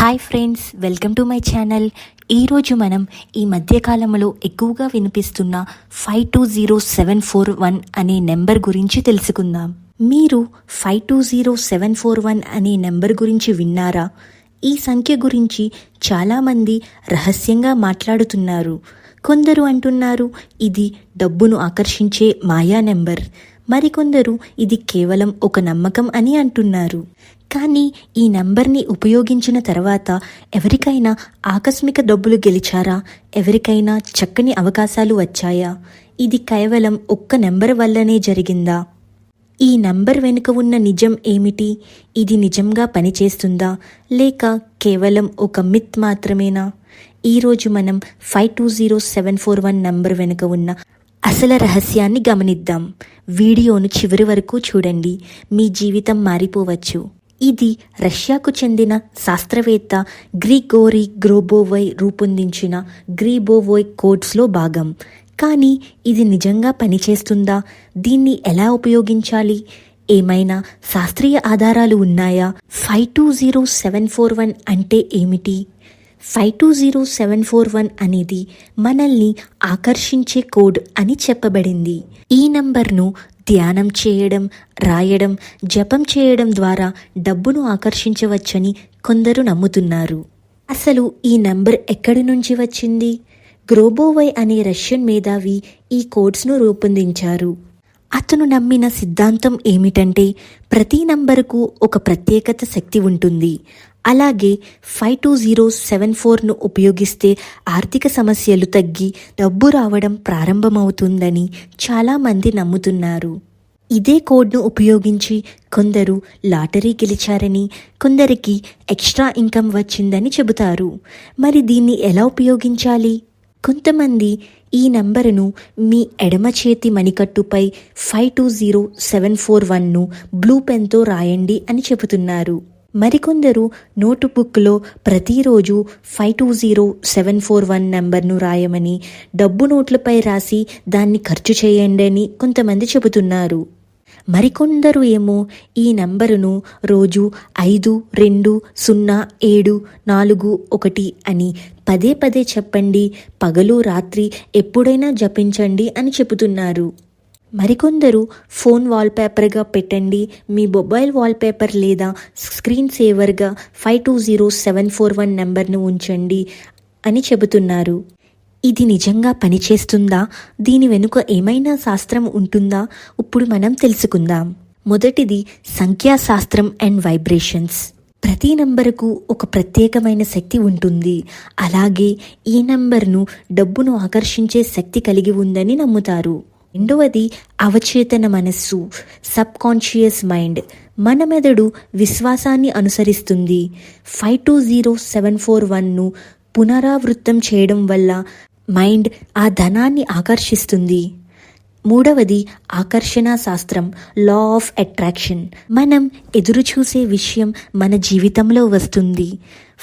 Hi friends, welcome to my channel. ఈరోజు మనం ఈ మధ్యకాలంలో ఎక్కువగా వినిపిస్తున్న 520741 అనే నెంబర్ గురించి తెలుసుకుందాం. మీరు 520741 అనే నెంబర్ గురించి విన్నారా? ఈ సంఖ్య గురించి చాలామంది రహస్యంగా మాట్లాడుతున్నారు. కొందరు అంటున్నారు ఇది డబ్బును ఆకర్షించే మాయా నెంబర్, మరికొందరు ఇది కేవలం ఒక నమ్మకం అని అంటున్నారు. కానీ ఈ నంబర్ని ఉపయోగించిన తర్వాత ఎవరికైనా ఆకస్మిక డబ్బులు గెలిచారా? ఎవరికైనా చక్కని అవకాశాలు వచ్చాయా? ఇది కేవలం ఒక్క నెంబర్ వల్లనే జరిగిందా? ఈ నంబర్ వెనుక ఉన్న నిజం ఏమిటి? ఇది నిజంగా పనిచేస్తుందా లేక కేవలం ఒక మిత్ మాత్రమేనా? ఈరోజు మనం 520741 నంబర్ వెనుక ఉన్న అసలు రహస్యాన్ని గమనిద్దాం. వీడియోను చివరి వరకు చూడండి, మీ జీవితం మారిపోవచ్చు. ఇది రష్యాకు చెందిన శాస్త్రవేత్త గ్రిగోరీ గ్రోబోవై రూపొందించిన గ్రిబోవోయ్ కోడ్స్లో భాగం. కానీ ఇది నిజంగా పనిచేస్తుందా? దీన్ని ఎలా ఉపయోగించాలి? ఏమైనా శాస్త్రీయ ఆధారాలు ఉన్నాయా? 520741 అంటే ఏమిటి? 520741 అనేది మనల్ని ఆకర్షించే కోడ్ అని చెప్పబడింది. ఈ నంబర్ను ధ్యానం చేయడం, రాయడం, జపం చేయడం ద్వారా డబ్బును ఆకర్షించవచ్చని కొందరు నమ్ముతున్నారు. అసలు ఈ నంబర్ ఎక్కడి నుంచి వచ్చింది? గ్రోబోవై అనే రష్యన్ మేధావి ఈ కోడ్స్ను రూపొందించారు. అతను నమ్మిన సిద్ధాంతం ఏమిటంటే ప్రతి నంబరుకు ఒక ప్రత్యేకత శక్తి ఉంటుంది. అలాగే 520741ను ఉపయోగిస్తే ఆర్థిక సమస్యలు తగ్గి డబ్బు రావడం ప్రారంభమవుతుందని చాలామంది నమ్ముతున్నారు. ఇదే కోడ్ను ఉపయోగించి కొందరు లాటరీ గెలిచారని, కొందరికి ఎక్స్ట్రా ఇన్కమ్ వచ్చిందని చెబుతారు. మరి దీన్ని ఎలా ఉపయోగించాలి? కొంతమంది ఈ నంబరును మీ ఎడమ చేతి మణికట్టుపై 520741ను బ్లూ పెన్తో రాయండి అని చెబుతున్నారు. మరికొందరు నోటుబుక్లో ప్రతిరోజు 520741 నంబర్ను రాయమని, డబ్బు నోట్లపై రాసి దాన్ని ఖర్చు చేయండి అని కొంతమంది చెబుతున్నారు. మరికొందరు ఏమో ఈ నంబరును రోజు 52207441 అని పదే పదే చెప్పండి, పగలు రాత్రి ఎప్పుడైనా జపించండి అని చెబుతున్నారు. మరికొందరు ఫోన్ వాల్పేపర్గా పెట్టండి, మీ మొబైల్ వాల్పేపర్ లేదా స్క్రీన్ సేవర్గా 520741 నెంబర్ను ఉంచండి అని చెబుతున్నారు. ఇది నిజంగా పనిచేస్తుందా? దీని వెనుక ఏమైనా శాస్త్రం ఉంటుందా? ఇప్పుడు మనం తెలుసుకుందాం. మొదటిది సంఖ్యాశాస్త్రం అండ్ వైబ్రేషన్స్. ప్రతి నంబరుకు ఒక ప్రత్యేకమైన శక్తి ఉంటుంది. అలాగే ఈ నంబర్ను డబ్బును ఆకర్షించే శక్తి కలిగి ఉందని నమ్ముతారు. రెండవది అవచేతన మనస్సు, సబ్ కాన్షియస్ మైండ్. మన మెదడు విశ్వాసాన్ని అనుసరిస్తుంది. 520741ను పునరావృతం చేయడం వల్ల మైండ్ ఆ ధనాన్ని ఆకర్షిస్తుంది. మూడవది ఆకర్షణ శాస్త్రం, లా ఆఫ్ అట్రాక్షన్. మనం ఎదురుచూసే విషయం మన జీవితంలో వస్తుంది.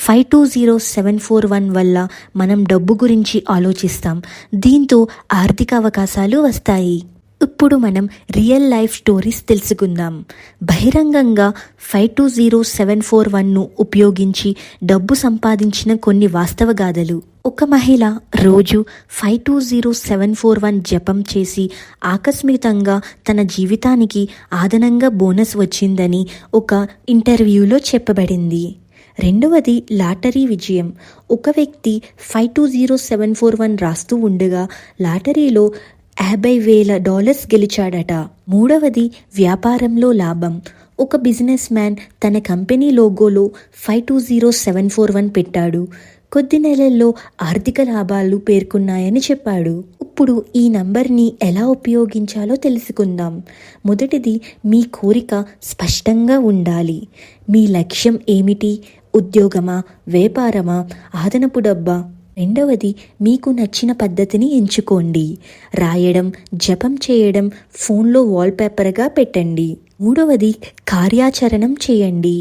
520741 వల్ల మనం డబ్బు గురించి ఆలోచిస్తాం. దీంతో ఆర్థిక అవకాశాలు వస్తాయి. ఇప్పుడు మనం రియల్ లైఫ్ స్టోరీస్ తెలుసుకుందాం. బహిరంగంగా 520741ను ఉపయోగించి డబ్బు సంపాదించిన కొన్ని వాస్తవ గాథలు. ఒక మహిళ రోజు 520741 జపం చేసి ఆకస్మికంగా తన జీవితానికి అదనంగా బోనస్ వచ్చిందని ఒక ఇంటర్వ్యూలో చెప్పబడింది. రెండవది లాటరీ విజయం. ఒక వ్యక్తి 520741 రాస్తూ ఉండగా లాటరీలో $50,000 గెలిచాడట. మూడవది వ్యాపారంలో లాభం. ఒక బిజినెస్ మ్యాన్ తన కంపెనీ లోగోలో 520741 పెట్టాడు. కొద్ది నెలల్లో ఆర్థిక లాభాలు పేర్కొన్నాయని చెప్పాడు. ఇప్పుడు ఈ నంబర్ని ఎలా ఉపయోగించాలో తెలుసుకుందాం. మొదటిది, మీ కోరిక స్పష్టంగా ఉండాలి. మీ లక్ష్యం ఏమిటి? ఉద్యోగమా, వ్యాపారమా, అదనపు డబ్బా? రెండవది, మీకు నచ్చిన పద్ధతిని ఎంచుకోండి. రాయడం, జపం చేయడం ఫోన్లో వాల్పేపర్గా పెట్టండి. మూడవది, కార్యాచరణం చేయండి.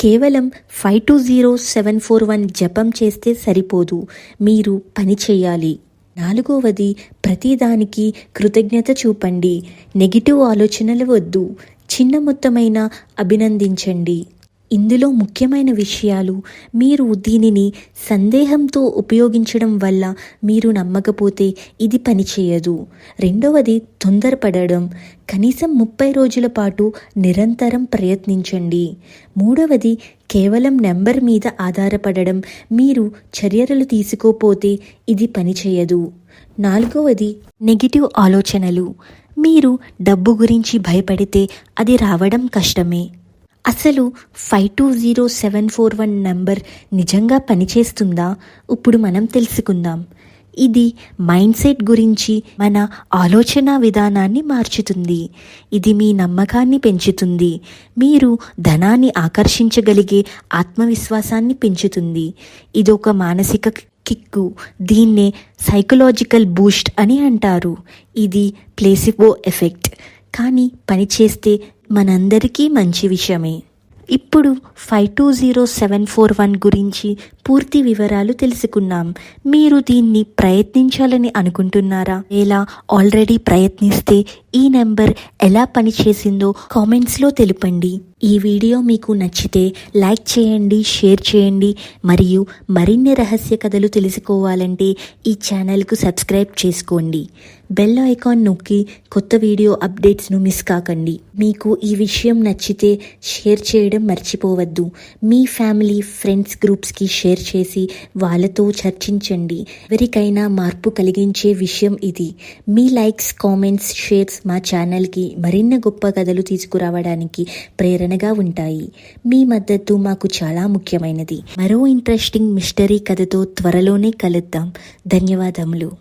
కేవలం 520741 జపం చేస్తే సరిపోదు, మీరు పని చేయాలి. నాలుగవది, ప్రతిదానికి కృతజ్ఞత చూపండి. నెగిటివ్ ఆలోచనలు వద్దు, చిన్న మొత్తమైన అభినందించండి. ఇందులో ముఖ్యమైన విషయాలు, మీరు దీనిని సందేహంతో ఉపయోగించడం వల్ల మీరు నమ్మకపోతే ఇది పనిచేయదు. రెండవది, తొందరపడడం. కనీసం 30 రోజుల పాటు నిరంతరం ప్రయత్నించండి. మూడవది, కేవలం నెంబర్ మీద ఆధారపడడం. మీరు చర్యలు తీసుకోపోతే ఇది పనిచేయదు. నాలుగవది, నెగిటివ్ ఆలోచనలు. మీరు డబ్బు గురించి భయపడితే అది రావడం కష్టమే. అసలు 520741 నంబర్ నిజంగా పనిచేస్తుందా? ఇప్పుడు మనం తెలుసుకుందాం. ఇది మైండ్ సెట్ గురించి, మన ఆలోచన విధానాన్ని మార్చుతుంది. ఇది మీ నమ్మకాన్ని పెంచుతుంది. మీరు ధనాన్ని ఆకర్షించగలిగే ఆత్మవిశ్వాసాన్ని పెంచుతుంది. ఇదొక మానసిక కిక్కు. దీన్నే సైకలాజికల్ బూస్ట్ అని అంటారు. ఇది ప్లేసిబో ఎఫెక్ట్. కానీ పనిచేస్తే మనందరికీ మంచి విషయమే. ఇప్పుడు 520741 గురించి పూర్తి వివరాలు తెలుసుకున్నాం. మీరు దీన్ని ప్రయత్నించాలని అనుకుంటున్నారా? లేదా ఆల్రెడీ ప్రయత్నిస్తే ఈ నెంబర్ ఎలా పనిచేసిందో కామెంట్స్లో తెలుపండి. ఈ వీడియో మీకు నచ్చితే లైక్ చేయండి, షేర్ చేయండి. మరియు మరిన్ని రహస్య కథలు తెలుసుకోవాలంటే ఈ ఛానల్కు సబ్స్క్రైబ్ చేసుకోండి. బెల్ ఐకాన్ నొక్కి కొత్త వీడియో అప్డేట్స్ను మిస్ కాకండి. మీకు ఈ విషయం నచ్చితే షేర్ చేయడం మర్చిపోవద్దు. మీ ఫ్యామిలీ, ఫ్రెండ్స్ గ్రూప్స్కి షేర్ చేసి వాళ్ళతో చర్చించండి. ఎవరికైనా మార్పు కలిగించే విషయం ఇది. మీ లైక్స్, కామెంట్స్, షేర్స్ మా ఛానల్కి మరిన్ని గొప్ప కథలు తీసుకురావడానికి ప్రేరణగా ఉంటాయి. మీ మద్దతు మాకు చాలా ముఖ్యమైనది. మరో ఇంట్రెస్టింగ్ మిస్టరీ కథతో త్వరలోనే కలుద్దాం. ధన్యవాదములు.